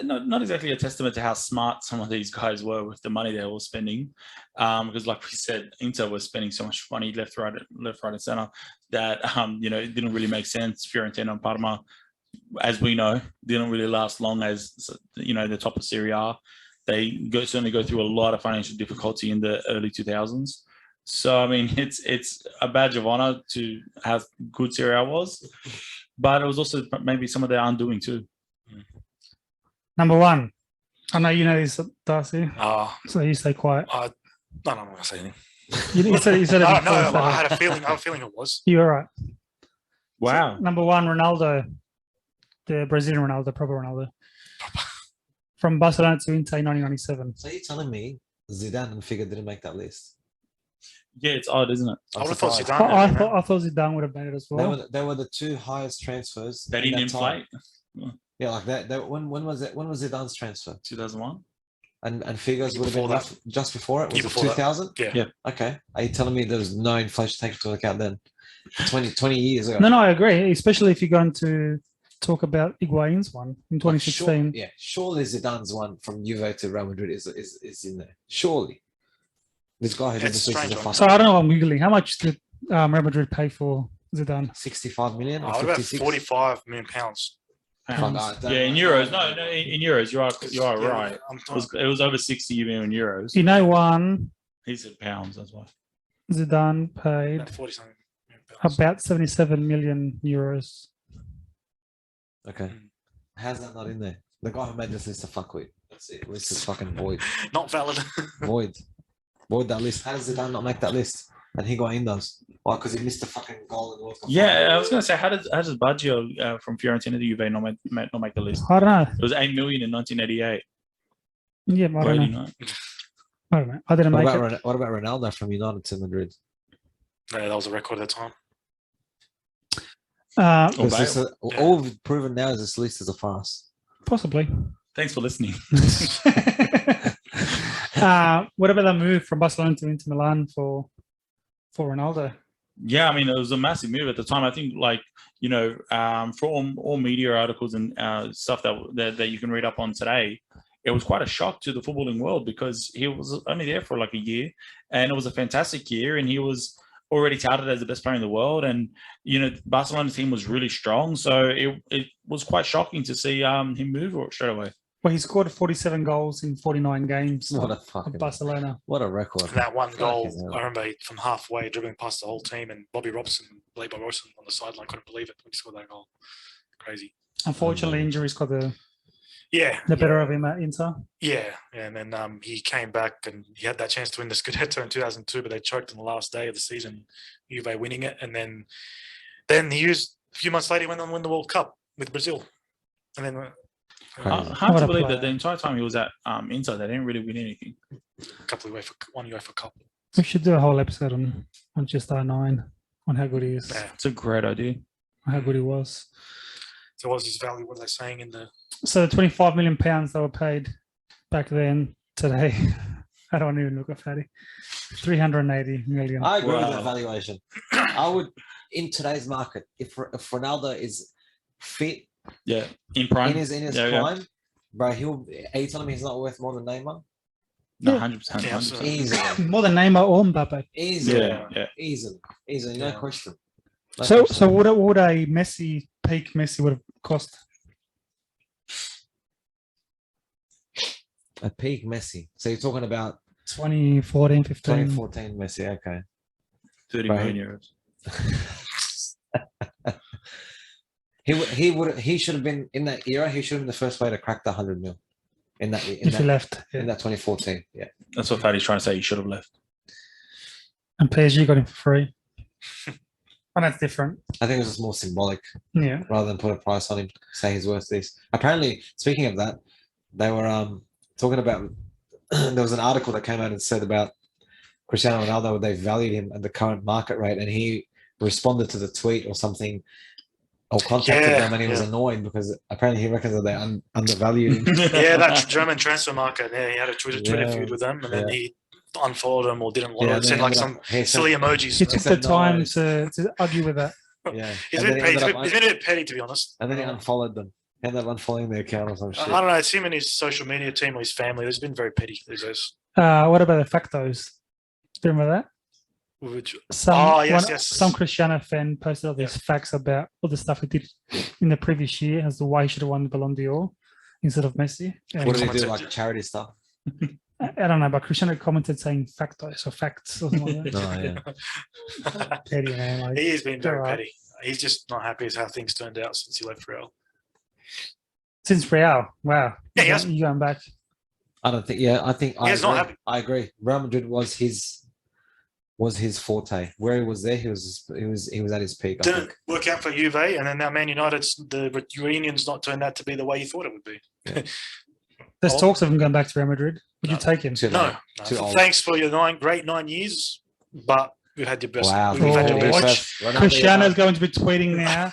not exactly a testament to how smart some of these guys were with the money they were spending, because like we said, Inter was spending so much money left, right, and center that it didn't really make sense. Fiorentina and Parma, as we know, didn't really last long as the top of Serie A. They certainly go through a lot of financial difficulty in the early 2000s. So I mean, it's a badge of honor to how good Serie A was, but it was also maybe some of their undoing too. Number one. I know you know this, Darcy. So you stay quiet. No, I'm not going to say anything. You said it No, before, so I had a feeling it was. you're right. Wow. So, number one, Ronaldo, the Brazilian Ronaldo, proper Ronaldo. From Barcelona to Inter in 1997. So you're telling me Zidane and Figo didn't make that list? Yeah, it's odd, isn't it? I would have thought surprised. Zidane. I thought Zidane would have made it as well. They were the two highest transfers. They in didn't that time. inflate. Yeah, like that. When was it? When was Zidane's transfer? 2001. And Figo's would have been Before just before it. Was Year it before that. 2000? Yeah. Okay. Are you telling me there's no inflation taken into account then? 20 years ago. No, I agree. Especially if you're going to talk about Higuain's one in 2016. Surely Zidane's one from Juve to Real Madrid is in there. Surely. This guy who did It's this list is a strange, fuck. So I don't know. I'm googling. How much did Real Madrid pay for Zidane? 65 million or What about 56? 45 million pounds? Yeah, in euros. No, in euros. You are right. It was over 60 million euros. You know, one He said pounds. That's why. Zidane paid About 40 something million pounds. about 77 million euros. Okay. How's that not in there? The guy who made this list a fuckwit. That's it. List is fucking void. Not valid. Void. Void that list. How does Zidane not make that list? And Higuain does. Why? Because he missed the fucking goal in the World Cup. Yeah, I was going to say, how does Baggio from Fiorentina to Juve not make the list? I don't know. It was 8 million in 1988. Yeah, I don't know. I don't know. I didn't What make about, it. what about Ronaldo from United to Madrid? Yeah, that was a record at the time. Or This Bale. is all we've proven now is this list is a farce. Possibly. Thanks for listening. What about that move from Barcelona to Inter Milan for Ronaldo? Yeah, I mean, it was a massive move at the time. I think, for all media articles and stuff that you can read up on today, it was quite a shock to the footballing world because he was only there for like a year, and it was a fantastic year, and he was already touted as the best player in the world, and Barcelona's team was really strong, so it was quite shocking to see him move straight away. Well, he scored 47 goals in 49 games What a of fucking Barcelona. what a record. And that one goal, Fucking hell. I remember from halfway dribbling past the whole team, and Bobby Robson on the sideline couldn't believe it when he scored that goal. Crazy. Unfortunately, injuries got the Yeah. better of him at Inter. Yeah, and then he came back and he had that chance to win the Scudetto in 2002, but they choked on the last day of the season, Juve winning it, and then he used a few months later he went on to win the World Cup with Brazil, and then Hard What to a believe player. that the entire time he was at Inter, they didn't really win anything. a couple of one UEFA Cup. We should do a whole episode on just R9 on how good he is, Yeah. It's a great idea. how good he was. So what was his value? What are they saying in the? So the 25 million pounds that were paid back then, today, I don't even look at Fadi. 380 million. I agree with Wow. that valuation. I would, in today's market, if Ronaldo is fit Yeah, in prime. in his Yeah, prime, bro, are you telling me he's not worth more than Neymar? No, Yeah. 100%. Yeah, 100%. Easily, More than Neymar or Mbappe. easily, Yeah. easily, no Yeah. question. No So question. what would a peak Messi would have cost? A peak Messi. So you're talking about 2014, 15. 2014 Messi, okay. 30 Right. million euros. He should have been in that era. He should have been the first player to crack the 100 mil in that If he left. in Yeah. that 2014. Yeah, That's what Fadi's trying to say. He should have left. And PSG got him for free. And that's different. I think it was just more symbolic Yeah. rather than put a price on him. Say he's worth this. Apparently, speaking of that, they were talking about. There was an article that came out and said about Cristiano Ronaldo. They valued him at the current market rate, and he responded to the tweet or something, or contacted Yeah, them, and he was yeah. annoyed because apparently he reckons that they undervalued him. Yeah, that German transfer market. Yeah, he had a Twitter Yeah. feud with them, and then Yeah. he unfollowed them or didn't want Yeah, to and send they like ended some up- he said- silly emojis. He took the said no. time to argue with that. Yeah, He's and then been he ended up- a bit petty, to be honest. and then he unfollowed them. And they're unfollowing their account or some shit. I don't know. It's him and his social media team or his family. It's been very petty these days. What about the factos? Do you remember that? Which, Some yes. some Cristiano fan posted all these facts about all the stuff he did in the previous year as to why he should have won the Ballon d'Or instead of Messi. And What do they do? Like charity stuff? I don't know, but Cristiano commented saying factos or facts or something like that. Oh, yeah. Petty, man. Like, he has been very alright. petty. He's just not happy with how things turned out since he left Real. Since Real, wow. Yeah, he has- You going back? I don't think. Yeah, I think. He's not happy. I agree. Real Madrid was his forte. Where he was there, he was at his peak. I Didn't think. work out for Juve, and then now Man United's the reunion's not turned out to be the way you thought it would be. There's Oh. talks of him going back to Real Madrid. Would you take him? Too No, late. Too old. thanks for your great 9 years, but we've had your best. Wow. We've had your Oh. best. Ronaldo, Cristiano's going to be tweeting now.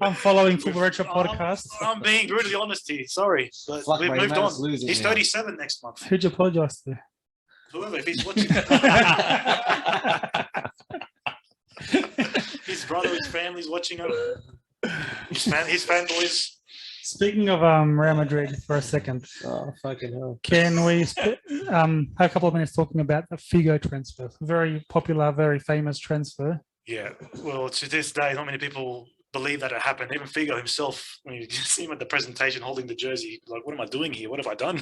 I'm following Football Retro I'm- podcast. I'm being brutally honest here. Sorry, but Fuck, we've mate, moved man's on. losing He's now. 37 next month. Who'd you apologise to? Whoever, if he's watching, his brother, his family's watching him. His fanboys. Speaking of Real Madrid for a second, Oh fucking hell! can we have a couple of minutes talking about the Figo transfer? Very popular, very famous transfer. Yeah, well, to this day, not many people believe that it happened. Even Figo himself, when you see him at the presentation holding the jersey, like, what am I doing here? What have I done?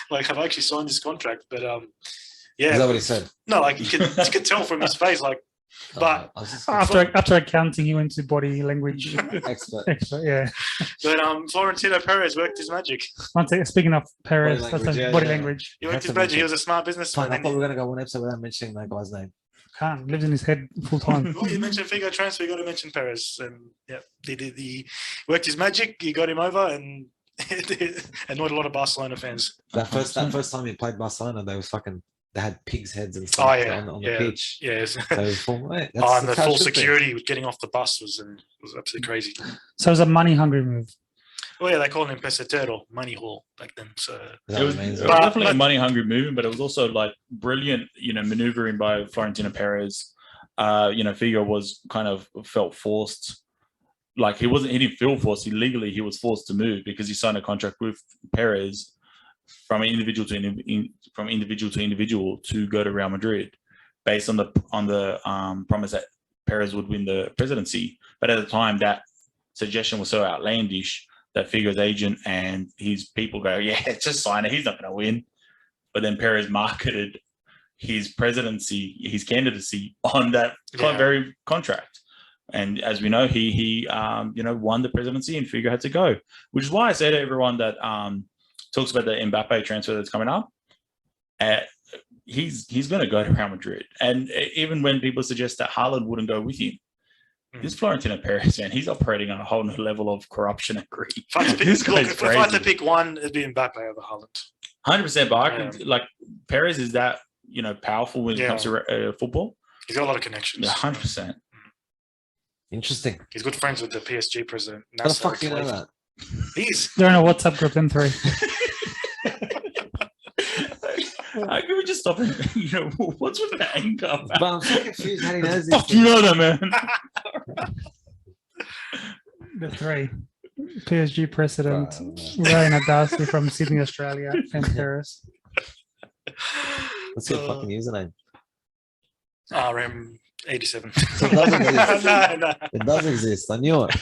Like, have I actually signed this contract? But yeah, Is that what he said? no, like you could tell from his face, like, but I was just After accounting, he went to body language expert. expert. Yeah. Florentino Perez worked his magic. One second, speaking of Perez, Body that's language, a yeah, body yeah. language. He worked Have his to magic. He mention- was a smart businessman. Fine, I And thought we he, were gonna go one episode without mentioning that guy's name. Can't lives in his head full time. well, you mentioned Figo transfer, you got to mention Perez, and yeah, he worked his magic. He got him over, and annoyed a lot of Barcelona fans. That first time he played Barcelona, they had pigs' heads and stuff Oh, yeah, on yeah. the pitch. Yes. So and And the full security with getting off the bus was absolutely crazy. So it was a money hungry move. Well, yeah, they called him pesetero, money haul back then. So It was amazing. But- definitely a money-hungry movement, but it was also like brilliant, maneuvering by Florentino Perez. Figo was kind of felt forced. Like he didn't feel forced. He was forced to move because he signed a contract with Perez from individual to individual to go to Real Madrid, based on the promise that Perez would win the presidency. But at the time, that suggestion was so outlandish that Figo's agent and his people go, yeah, just sign it. He's not going to win. But then Perez marketed his presidency, his candidacy on that Yeah. very contract. And as we know, he won the presidency and Figo had to go, which is why I say to everyone that talks about the Mbappe transfer that's coming up, he's going to go to Real Madrid. And even when people suggest that Haaland wouldn't go with him, this Florentino Perez, man, he's operating on a whole new level of corruption and greed. if I had to pick, This guy's if I had to crazy. pick one, it'd be Mbappe over Haaland. 100%, but I could, like, Perez is that, powerful when it Yeah. comes to football. He's got a lot of connections. Yeah, 100%. Interesting. He's good friends with the PSG president. How the fuck do you know that? He's They're in a WhatsApp group, them three. Can we just stop and, what's with the anger? But I'm so confused how he knows this. Fuck you know that, man. The three. PSG president, Bro. Ryan Adasi from Sydney, Australia, and Paris. What's your fucking username? RM87. So it doesn't exist. no. It does exist. I knew it.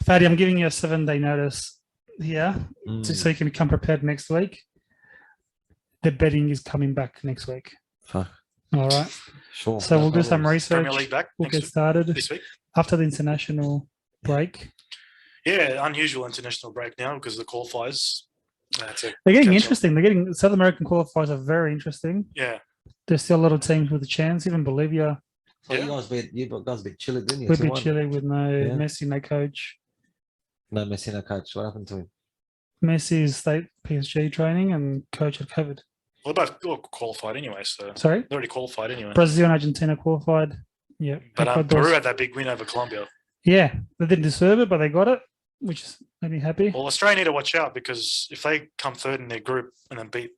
Fadi, I'm giving you a 7-day notice here so you can come prepared next week. The betting is coming back next week. Fuck. All right. Sure. So no we'll do some problems. research. Premier League back We'll next get week, started this week. after the international break. Yeah, unusual international break now because of the qualifiers. That's it. They're getting Catch up. interesting. They're getting South American qualifiers are very interesting. Yeah. There's still a lot of teams with a chance. Even Bolivia So Yeah. you guys beat Chile, didn't you? would be 2-1. Chile with no Yeah. Messi, no coach. No, Messi, no coach. What happened to him? Messi is state PSG training and coach had COVID. Well, both all qualified anyway, so Sorry, they're already qualified anyway. Brazil and Argentina qualified. Yeah, But Ecuador's- Peru had that big win over Colombia. yeah, they didn't deserve it, but they got it, which is made me happy. Well, Australia need to watch out because if they come third in their group and then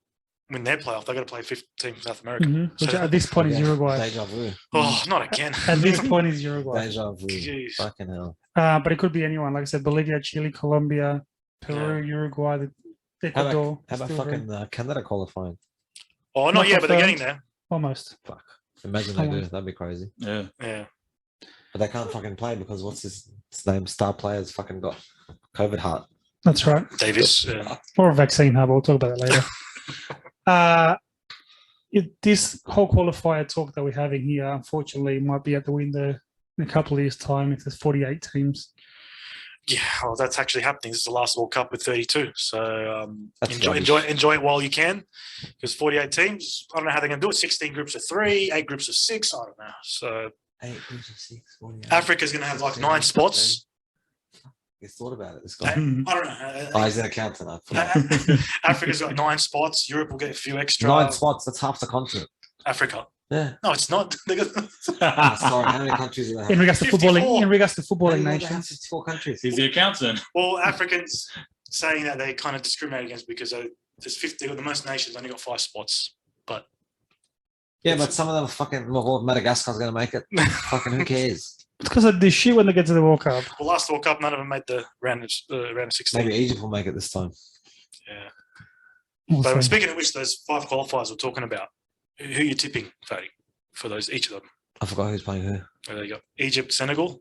win their playoff, they got to play fifth team South America. Which So- at this point is Again, Uruguay. Deja vu. Oh, not again. At this point is Uruguay. Deja vu. Jeez. Fucking hell. But it could be anyone. Like I said, Bolivia, Chile, Colombia, Peru, Uruguay, Ecuador. How about still very- fucking Canada qualifying? Oh, not yet, but they're getting confirmed. there. Almost. Fuck. Imagine they do. Almost. That'd be crazy. Yeah. Yeah. But they can't fucking play because what's his name? Star players fucking got COVID heart. That's right. Davis. Yeah. Or a vaccine hub. We'll talk about that later. This whole qualifier talk that we're having here, unfortunately, might be out the window in a couple of years' time if there's 48 teams. Yeah, well, that's actually happening. This is the last World Cup with 32. So That's enjoy it while you can, because 48 teams. I don't know how they're going to do it. 16 groups of 3, 8 groups of 6. I don't know. So 8 groups of 6. 48. Africa's going to have like 9 spots. He's thought about it. This I guy. don't know. Oh, he's an accountant. I forgot. Africa's got 9 spots. Europe will get a few extra. 9 spots. That's half the continent. Africa. Yeah. No, it's not. They got Sorry. How many countries do they have? In regards to 54. footballing, in regards to How footballing many do they have? nations, 54 countries. He's the accountant. well, Africans saying that they kind of discriminate against because there's 50. The most nations only got 5 spots. But Yeah, but some of them are fucking. Well, Madagascar's going to make it. Fucking who cares? it's because of this shit when they get to the World Cup. well, last World Cup, none of them made the round of 16. Maybe Egypt will make it this time. Yeah. We'll But see. speaking of which, those 5 qualifiers we're talking about, who are you tipping, Fadi, for those each of them? I forgot who's playing who. There you go. Egypt, Senegal.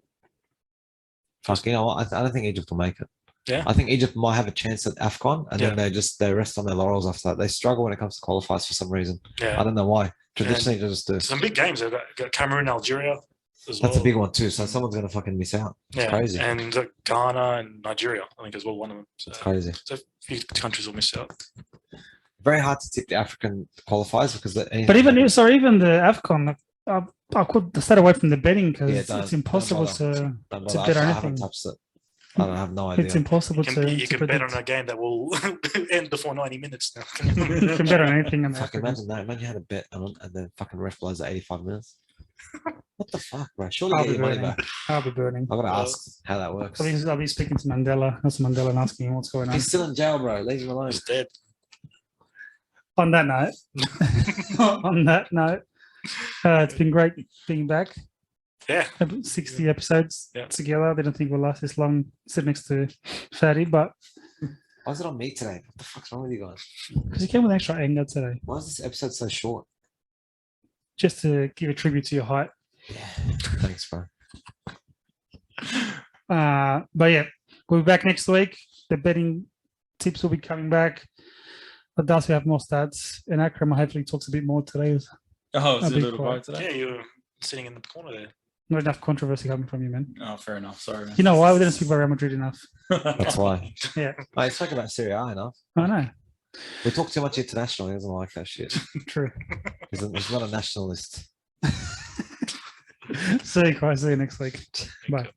Fuck, you know what? I don't think Egypt will make it. Yeah. I think Egypt might have a chance at AFCON and Yeah. then they rest on their laurels after that. They struggle when it comes to qualifiers for some reason. I Yeah. don't know why. Traditionally, they just do. Some big games. They've got Cameroon, Algeria as well. That's a big one too. So someone's going to fucking miss out. It's crazy. And Ghana and Nigeria, I think, as well, one of them. So, It's crazy. so a few countries will miss out. Very hard to tip the African qualifiers because. But even the AFCON, I could stay away from the betting because it's impossible to bet on I haven't anything. touched it. I don't have no idea. It's impossible You to can bet predict. on a game that will end before 90 minutes now. You can bet on anything in Fuck, Africa. imagine that. Imagine you had a bet on and then fucking ref blows at 85 minutes. What the fuck, bro? Surely I'll get be your money burning. back. I'll be burning. I gotta ask how that works. I'll be speaking to Nelson Mandela and asking him what's going on. He's still in jail, bro. Leave him alone. He's dead. On that note, it's been great being back. Yeah. 60 episodes Yeah. together. I didn't think we'll last this long sitting next to Fadi, but Why is it on me today? What the fuck's wrong with you guys? because you came with extra anger today, Why is this episode so short? just to give a tribute to your height. Yeah. Thanks, bro. But yeah, we'll be back next week. The betting tips will be coming back. Adasi will have more stats, and Akram hopefully talks a bit more today. Oh, it's I'll a be little quiet. quiet today. Yeah, you're sitting in the corner there. Not enough controversy coming from you, man. Oh, fair enough. Sorry, man. You know why? We didn't speak about Real Madrid enough. That's why. Yeah. I spoke about Serie A enough. I know. We talk too much international. He doesn't like that shit. True. He's not a nationalist. See you guys. See you next week. Bye.